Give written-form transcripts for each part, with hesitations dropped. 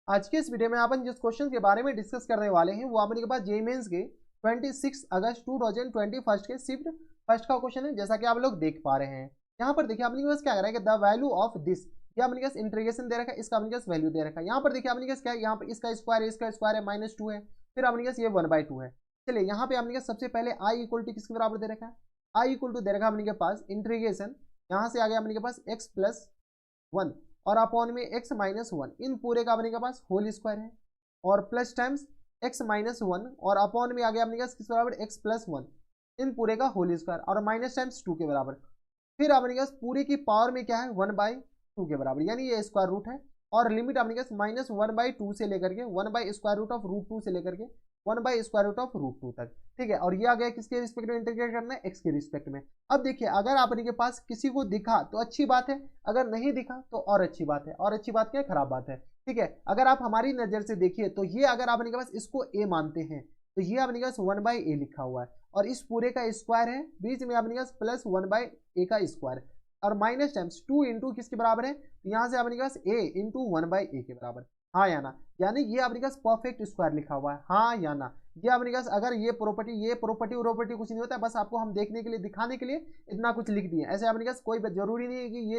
आज के इस वीडियो में अपन जिस क्वेश्चन के बारे में डिस्कस करने वाले हैं वो अपने के पास जेईई मेंस के 26 अगस्त 2021 के शिफ्ट फर्स्ट का क्वेश्चन है, जैसा कि आप लोग देख पा रहे हैं। यहाँ पर देखिए अपने के पास क्या कर रहा है कि द वैल्यू ऑफ दिस, ये अपने पास इंटीग्रेशन दे रखा है, इसका अपने पास वैल्यू दे रखा है। यहाँ पर देखिए अपने पास क्या है, यहाँ पर इसका स्क्वायर है -2 है, फिर अपने पास ये 1/2 है। चलिए यहाँ पे अपने पास सबसे पहले आई इक्वल टू किसके बराबर दे रखा है, आई इक्वल टू दे रखा है अपने के पास इंटीग्रेशन, यहाँ से आ गया अपने के पास x+1 और अपॉन में x-1, इन पूरे का अपने के पास होल स्क्वायर है, और प्लस टाइम्स x-1 और अपॉन में आ गया अपने पास किस बराबर x+1, इन पूरे का होल स्क्वायर और माइनस टाइम्स 2 के बराबर। फिर अपने पास पूरे की पावर में क्या है 1/2 के बराबर, यानी ये स्क्वायर रूट है, और लिमिट अपने पास -1/2 से लेकर के 1/√2 से लेकर के 1/√2 तक। ठीक है, और ये आ गया किसके रिस्पेक्ट में इंटीग्रेट करना है, x के रिस्पेक्ट में। अब देखिए अगर आपने के पास किसी को दिखा तो अच्छी बात है, अगर नहीं दिखा तो और अच्छी बात है, और अच्छी बात क्या है, खराब बात है। ठीक है, अगर आप हमारी नजर से देखिए तो ये अगर आपने के पास इसको a मानते हैं तो ये अपने पास 1/a लिखा हुआ है, और इस पूरे का स्क्वायर है, बीच में अपने पास प्लस 1/a का स्क्वायर, और माइनस टाइम्स 2 इंटू किसके बराबर है, तो यहाँ से अपने पास a इंटू 1/a के बराबर। हाँ या ना, यानी ये अपने पास परफेक्ट स्क्वायर लिखा हुआ है। हाँ या ना, ये अपने पास अगर ये प्रॉपर्टी कुछ नहीं होता है, बस आपको हम देखने के लिए दिखाने के लिए इतना कुछ लिख दिए, ऐसे अपने पास कोई जरूरी नहीं है कि ये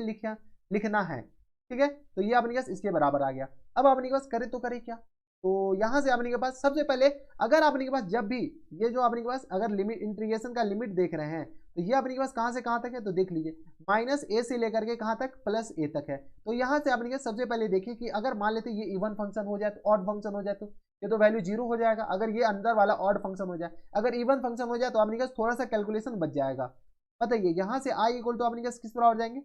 लिखना है। ठीक है, तो ये अपने पास इसके बराबर आ गया। अब अपने पास करे तो करे क्या, तो यहां से अपने के पास सबसे पहले अगर अपने के पास जब भी ये जो अपने के पास अगर लिमिट इंटीग्रेशन का लिमिट देख रहे हैं तो ये अपने के पास कहां से कहां तक है, तो देख लीजिए -a से लेकर के कहां तक, +a तक है। तो यहां से अपने के सबसे पहले देखिए कि अगर मान लेते ये इवन फंक्शन हो जाए तो ऑड फंक्शन हो जाए तो ये तो वैल्यू 0 हो जाएगा। अगर ये अंदर वाला ऑड फंक्शन हो जाए, अगर इवन फंक्शन हो जाए तो अपने के पास थोड़ा सा कैलकुलेशन बच जाएगा। बताइए यहाँ से आई इक्वल टू अपने के किस बराबर जाएंगे,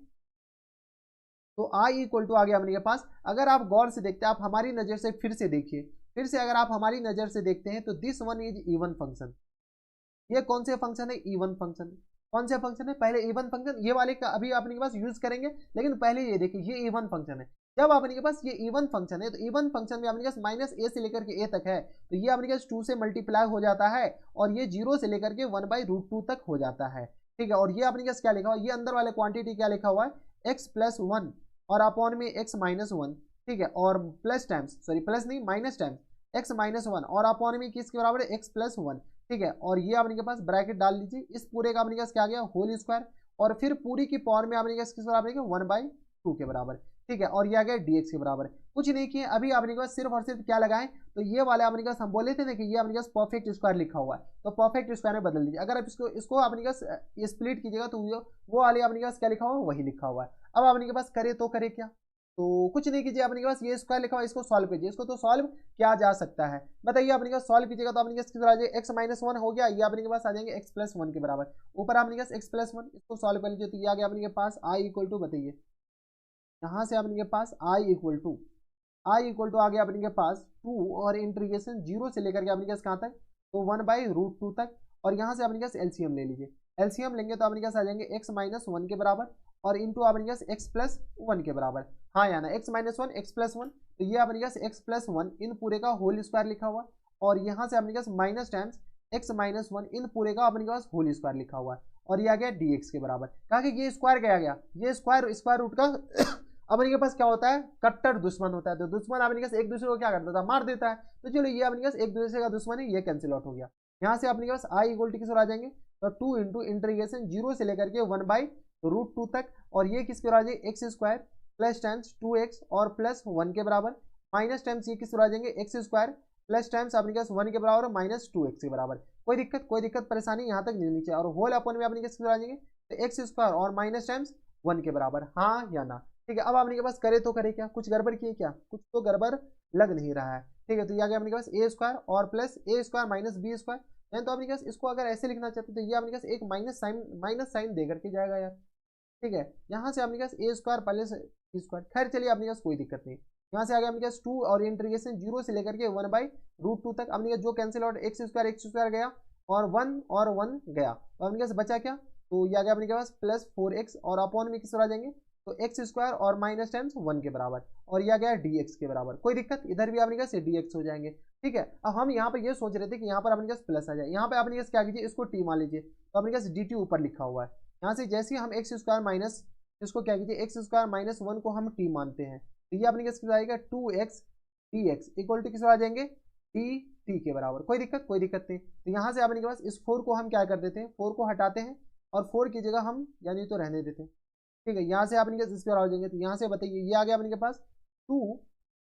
तो आई इक्वल टू आ गया अपने के पास। अगर आप गौर से देखते हैं, आप हमारी नजर से फिर से देखिए, फिर से अगर आप हमारी नजर से देखते हैं तो this one is even function. ये कौन से फंक्शन है, इवन फंक्शन। कौन से फंक्शन है, पहले इवन फंक्शन, ये वाले का अभी अपने के पास यूज करेंगे, लेकिन पहले ये देखिए ये इवन फंक्शन है। जब अपने के पास ये इवन फंक्शन है तो इवन फंक्शन में अपने पास -a से लेकर के a तक है, तो ये अपने पास 2 से मल्टीप्लाई हो जाता है, और ये 0 से लेकर के 1/√2 तक हो जाता है। ठीक है, और ये अपने पास क्या लिखा हुआ है, ये अंदर वाले क्वांटिटी क्या लिखा हुआ है, x+1 और अपॉन में x-1। ठीक है, और प्लस टाइम्स, सॉरी प्लस नहीं माइनस टाइम्स x-1 और अपॉन में किसके बराबर है, x+1। ठीक है, और ये आपने के पास ब्रैकेट डाल लीजिए, इस पूरे का अपने पास क्या आ गया, होल स्क्वायर, और फिर पूरी की पावर में आपने किस बराबर है, 1/2 के बराबर। ठीक है, और ये आ गया dx के बराबर। कुछ नहीं किए, अभी आपने के पास सिर्फ और सिर्फ क्या लगाएं, तो ये वाले आपने पास हम बोले थे ना कि ये आपने पास परफेक्ट स्क्वायर लिखा हुआ है, तो परफेक्ट स्क्वायर में बदल दीजिए। अगर आप इसको आपने पास स्प्लिट कीजिएगा तो वो वाले आपने पास क्या लिखा हुआ है, वही लिखा हुआ है। अब आपने के पास करे तो करे क्या, तो कुछ नहीं कीजिए, अपने के पास ये स्क्वायर लिखा हुआ है, इसको सॉल्व कीजिए, इसको तो सॉल्व किया जा सकता है। बताइए अपने पास सॉल्व कीजिएगा तो अपने पास कितना आ जाएगा, x-1 हो गया, ये अपने के पास आ जाएंगे x+1 के बराबर, ऊपर अपने पास x+1, इसको सॉल्व कर लीजिए तो ये आ गया अपने के पास i इक्वल टू, बताइए यहाँ से अपने के पास i इक्वल टू आ गया अपने के पास 2, और इंटीग्रेशन 0 से लेकर के अपने पास कहाँ तक, तो 1/√2 तक, और यहाँ से अपने पास एलसीएम ले लीजिए, एलसीएम लेंगे तो अपने पास आ जाएंगे x-1 के बराबर, और इंटू अपने पास x+1 के बराबर। हाँ या ना, x-1 x+1, तो ये अपने पास x+1 इन पूरे का होल स्क्वायर लिखा हुआ, और यहाँ से अपने पास माइनस टाइम्स x-1 इन पूरे का अपने पास होल स्क्वायर लिखा हुआ है, और ये आ गया dx के बराबर। कहा कि ये स्क्वायर क्या आ गया, ये स्क्वायर रूट का अपने के पास क्या होता है, कट्टर दुश्मन होता है, तो दुश्मन अपने पास एक दूसरे को क्या करता था, मार देता है। तो चलो ये अपने पास एक दूसरे का दुश्मन है, ये कैंसिल आउट हो गया। यहाँ से अपने पास आई इक्वल टू किस आ जाएंगे, तो 2 इंटू इंटीग्रेशन 0 से लेकर के 1/√2 तक, और ये किसके बराबर आ जाएंगे, x² प्लस टाइम्स 2x और प्लस 1 के बराबर, माइनस टाइम्स ये किस आ जाएंगे, x² प्लस टाइम्स अपने पास 1 के बराबर -2x के बराबर। कोई दिक्कत परेशानी यहाँ तक नहीं नीचे, और होल अपन में अपने किस आ जाएंगे, तो x² और माइनस टाइम्स 1 के बराबर। हाँ या ना, ठीक है। अब आपने के पास करे तो करे क्या, कुछ गड़बड़ किए क्या, कुछ तो गड़बड़ लग नहीं रहा है। ठीक है, तो ये आ गया अपने पास a² और प्लस a² माइनस b², यानी तो अपने पास इसको अगर ऐसे लिखना चाहते तो ये अपने पास एक माइनस साइन दे करके जाएगा यार। ठीक है, यहाँ से अपने पास a² प्लस b², खैर चलिए अपने पास कोई दिक्कत नहीं। यहाँ से आ गया अपने पास 2 और इंटीग्रेशन 0 से लेकर के 1/√2 तक, अपने पास जो कैंसिल आउट x² गया और 1 गया, तो अपने पास बचा क्या, तो ये आ गया अपने पास +4x, और अपॉन में किस आ जाएंगे, तो x² और माइनस टाइम्स 1 के बराबर, और यह गया dx के बराबर। कोई दिक्कत, इधर भी अपने पास dx हो जाएंगे। ठीक है, अब हम यहाँ पे ये सोच रहे थे कि यहाँ पर अपने पास प्लस आ जाए, यहाँ पे अपने पास क्या कीजिए, इसको t मान लीजिए, तो अपने पास dt ऊपर लिखा हुआ है। यहाँ से जैसे ही हम x² माइनस इसको क्या कीजिए, x² -1 को हम t मानते हैं, तो ये अपने पास आएगा 2x D x equal to किस आ जाएंगे, डी टी के बराबर। कोई दिक्कत नहीं। तो यहाँ से अपने के पास इस 4 को हम क्या कर देते हैं, 4 को हटाते हैं और 4 की जगह हम यानी तो रहने देते हैं। ठीक है, यहाँ से अपने के स्क्वायर हो जाएंगे। तो यहाँ से बताइए ये आ गया अपने के पास 2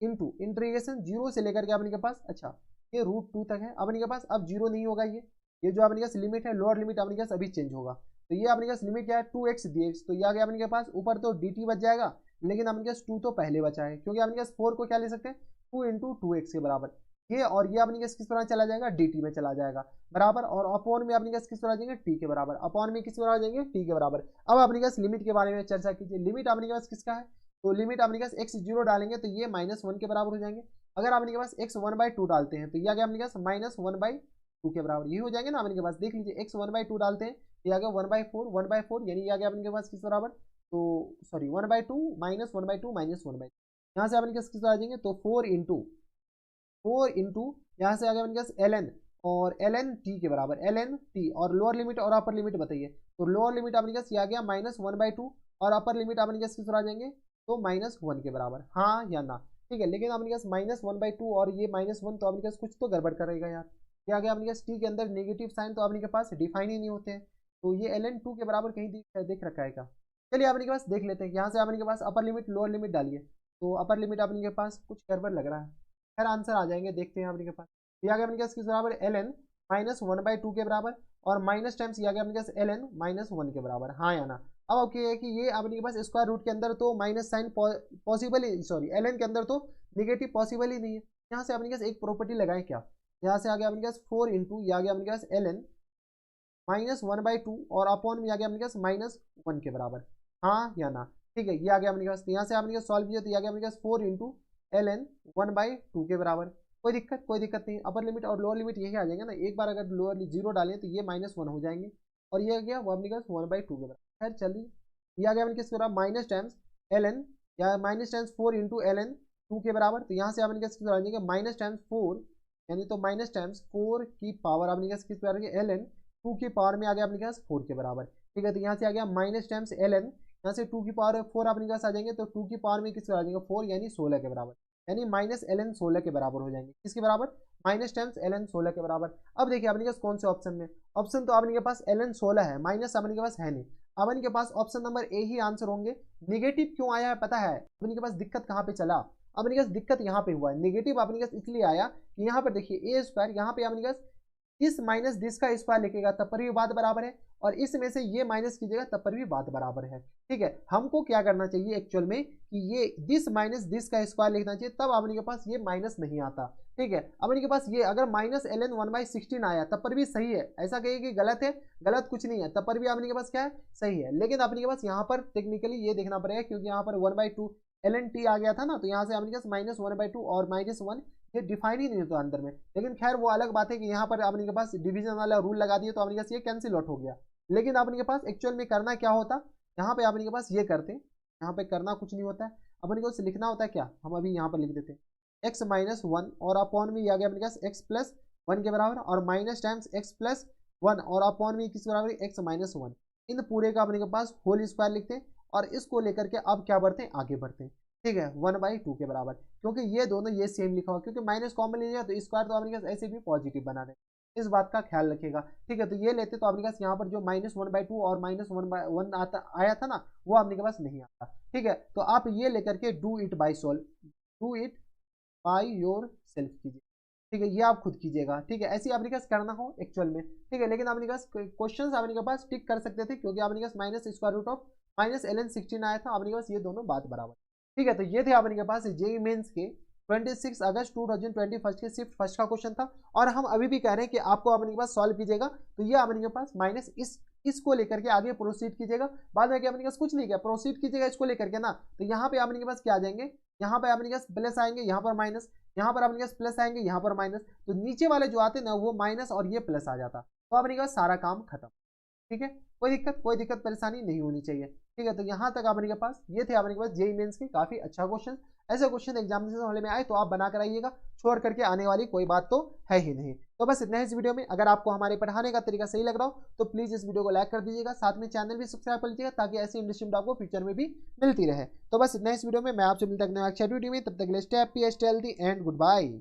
इंटू इंटीग्रेशन 0 से लेकर के अपने के पास, अच्छा ये √2 तक है अपने के पास। अब 0 नहीं होगा, ये जो अपने के पास लिमिट है, लोअर लिमिट अपने के पास अभी चेंज होगा। तो ये अपने के पास लिमिट क्या है, 2x dx। तो ये आ गया अपने के पास, ऊपर तो dt बच जाएगा, लेकिन अपने के पास 2 तो पहले बचा है, क्योंकि अपने के पास 4 को क्या ले सकते हैं, 2 इंटू 2x के बराबर ये, और ये अपने के पास किस तरह चला जाएगा, dt में चला जाएगा बराबर, और अपॉन में अपने के पास किस तरह जाएंगे, t के बराबर, अपॉन में किस तरह जाएंगे, t के बराबर। अब अपने के पास लिमिट के बारे में चर्चा कीजिए। लिमिट अपने के पास किसका है, तो लिमिट अपने के पास x0 डालेंगे तो ये -1 के बराबर हो जाएंगे। अगर अपने के पास x 1/2 डालते हैं तो ये आ गया अपने के पास -1/2 के बराबर, ये हो जाएंगे ना अपने के पास। देख लीजिए x 1/2 डालते हैं, ये आ गया 1/4 यानी ये आ गया अपने के पास किस बराबर, तो सॉरी 1/2 -1/2 -1/2, यहाँ से अपने के पास किस आ जाएंगे, तो 4 इंटू यहाँ से आ गया अपने पास ln, और ln t के बराबर, ln t, और लोअर लिमिट और अपर लिमिट बताइए। तो लोअर लिमिट अपने पास ये आ गया -1/2 और अपर लिमिट अपने पास किस आ जाएंगे, तो -1 के बराबर, हाँ या ना। ठीक है, लेकिन अपने पास -1/2 और ये -1, तो अपने पास कुछ तो गड़बड़ करेगा यार। ये आ गया अपने पास t के अंदर नेगेटिव साइन, तो अपने के पास डिफाइन ही नहीं होते हैं। तो ये ln 2 के बराबर कहीं देख रखा है क्या, चलिए अपने के पास देख लेते हैं। यहाँ से अपने के पास अपर लिमिट लोअर लिमिट डालिए, तो अपर लिमिट अपने के पास कुछ गड़बड़ लग रहा है, खैर आंसर आ जाएंगे, देखते हैं अपने के पास। ये आ गया अपने पास किस बराबर, ln -1/2 के बराबर, और माइनस टाइम्स ये आ गया अपने पास ln -1 के बराबर, हाँ या ना। अब ओके है कि ये अपने के पास स्क्वायर रूट के अंदर तो माइनस साइन पॉसिबल ही, सॉरी ln के अंदर तो निगेटिव पॉसिबल ही नहीं है। यहाँ से अपने पास एक प्रॉपर्टी लगाएं क्या, यहाँ से आ गया अपने पास 4 इंटू, ये आ गया अपने पास ln -1/2, और अपॉन में आ गया अपने पास -1 के बराबर, हाँ या ना। ठीक है, ये आ गया अपने पास। तो यहाँ से अपने पास सॉल्व किया तो ये आ गया अपने पास 4 इंटू ln 1/2 के बराबर। कोई दिक्कत नहीं। अपर लिमिट और लोअर लिमिट यही आ जाएंगे ना, एक बार अगर लोअर 0 डालें तो ये -1 हो जाएंगे, और ये आ गया वो अपने पास 1/2 के बराबर। खैर चलिए, ये आ गया अपने किसके बराबर, माइनस टाइम्स ln, या माइनस टाइम्स 4 इंटू ln 2 के बराबर। तो यहाँ से अपने किसके बराबर आ जाएंगे, माइनस टाइम्स 4, यानी तो माइनस टाइम्स 4 की पावर अपने किस बराबर ln 2 की पावर में आ गया अपने पास 4 के बराबर। ठीक है, तो यहाँ से आ गया माइनस टाइम्स ln, यहाँ से 2 की पावर 4 अपने पास आ जाएंगे, तो 2 की पावर में किस आ जाएंगे 4, यानी 16 के बराबर, यानी -ln 16 के बराबर हो जाएंगे। किसके बराबर, माइनस टाइम्स ln 16 के बराबर। अब देखिए अपने पास कौन से ऑप्शन में, ऑप्शन तो अपने के पास ln 16 है, माइनस अपने के पास है नहीं। अपने के पास ऑप्शन नंबर ए ही आंसर होंगे। निगेटिव क्यों आया है पता है, अपने के पास दिक्कत कहाँ पे चला, अपने के पास दिक्कत यहाँ पे हुआ है। निगेटिव अपने के पास इसलिए आया कि यहाँ पर देखिए ए स्क्वायर, यहाँ पे अपने के पास इस माइनस दिस का स्क्वायर लिखेगा तब पर भी बात बराबर है, और इसमें से ये माइनस कीजिएगा तब पर भी बात बराबर है। ठीक है, हमको क्या करना चाहिए एक्चुअल में कि ये दिस माइनस दिस का स्क्वायर लिखना चाहिए, तब अपने के पास ये माइनस नहीं आता। ठीक है, अपने के पास ये अगर -ln 1/16 आया तब पर भी सही है, ऐसा कहिए कि गलत है, गलत कुछ नहीं है, तब पर भी अपने के पास क्या है, सही है। लेकिन अपने के पास यहाँ पर टेक्निकली ये देखना पड़ेगा, क्योंकि यहाँ पर 1/2 ln t आ गया था ना, तो यहाँ से अपने के पास -1/2 और -1 ये डिफाइन ही नहीं होता अंदर में। लेकिन खैर वो अलग बात है कि यहाँ पर अपने के पास डिवीजन वाला रूल लगा दिए, तो अपने के पास ये कैंसिल आउट हो गया। लेकिन अपने के पास एक्चुअल में करना क्या होता, यहाँ पे अपने के पास ये करते, यहाँ पे करना कुछ नहीं होता है, अपने को लिखना होता है क्या, हम अभी यहाँ पर लिख देते हैं x -1, और अपॉन में आ गया अपने पास x + 1 के बराबर, और माइनस टाइम्स x + 1, और अपॉन में किस बराबर x -1। इन पूरे का अपने के पास होल स्क्वायर लिखते हैं, और इसको लेकर के अब क्या बढ़ते हैं, आगे बढ़ते हैं। ठीक है, 1/2 के बराबर, क्योंकि ये दोनों ये सेम लिखा हुआ, क्योंकि माइनस कॉमन ले लिया तो स्क्वायर तो अपने पास ऐसे भी पॉजिटिव बना दें, इस बात का ख्याल रखिएगा। ठीक है, तो ये लेते तो अपने पास यहाँ पर जो -1/2 और -1/1 आता आया था ना, वो अपने के पास नहीं आता। ठीक है, तो आप ये लेकर के do it by your self कीजिए। ठीक है, ये आप खुद कीजिएगा। ठीक है, ऐसे अपने पास करना हो एक्चुअल में। ठीक है, लेकिन अपने पास क्वेश्चन अपने के पास टिक कर सकते थे, क्योंकि अपने पास -√(-ln 16 आया था, अपने पास ये दोनों बात बराबर। ठीक है, तो ये थे अपने के पास जेईई मेंस के 26 अगस्त 2021 के शिफ्ट फर्स्ट का क्वेश्चन था, और हम अभी भी कह रहे हैं कि आपको अपने के पास सॉल्व कीजिएगा तो ये अपने के पास माइनस इसको लेकर के आगे प्रोसीड कीजिएगा। बाद में क्या अपने के पास कुछ नहीं किया, प्रोसीड कीजिएगा इसको लेकर के ना, तो यहाँ पे अपने के पास क्या आ जाएंगे, यहाँ पे अपने के पास प्लस आएंगे, यहाँ पर माइनस, यहाँ पर अपने के पास प्लस आएंगे, यहाँ पर माइनस, तो नीचे वाले जो आते ना वो माइनस और ये प्लस आ जाता, तो अपने के पास सारा काम खत्म। ठीक है, कोई दिक्कत परेशानी नहीं होनी चाहिए। ठीक है, तो यहाँ तक अपने के पास ये थे अपने के पास जेईई मेंस के काफी अच्छा क्वेश्चन। ऐसे क्वेश्चन एग्जामिनेशन वाले में आए तो आप बना कर आइएगा, छोड़ करके आने वाली कोई बात तो है ही नहीं। तो तो बस इतना ही इस वीडियो में। अगर आपको हमारे पढ़ाने का तरीका सही लग रहा हो तो प्लीज़ इस वीडियो को लाइक कर दीजिएगा, साथ में चैनल भी सब्सक्राइब कर लीजिएगा ताकि ऐसी इंटरेस्टिंग आपको फ्यूचर में भी मिलती रहे। तो बस इतना ही इस वीडियो में। मैं आपसे मिलता हूं नेक्स्ट वीडियो में, तब तक के लिए stay happy, stay healthy and good bye.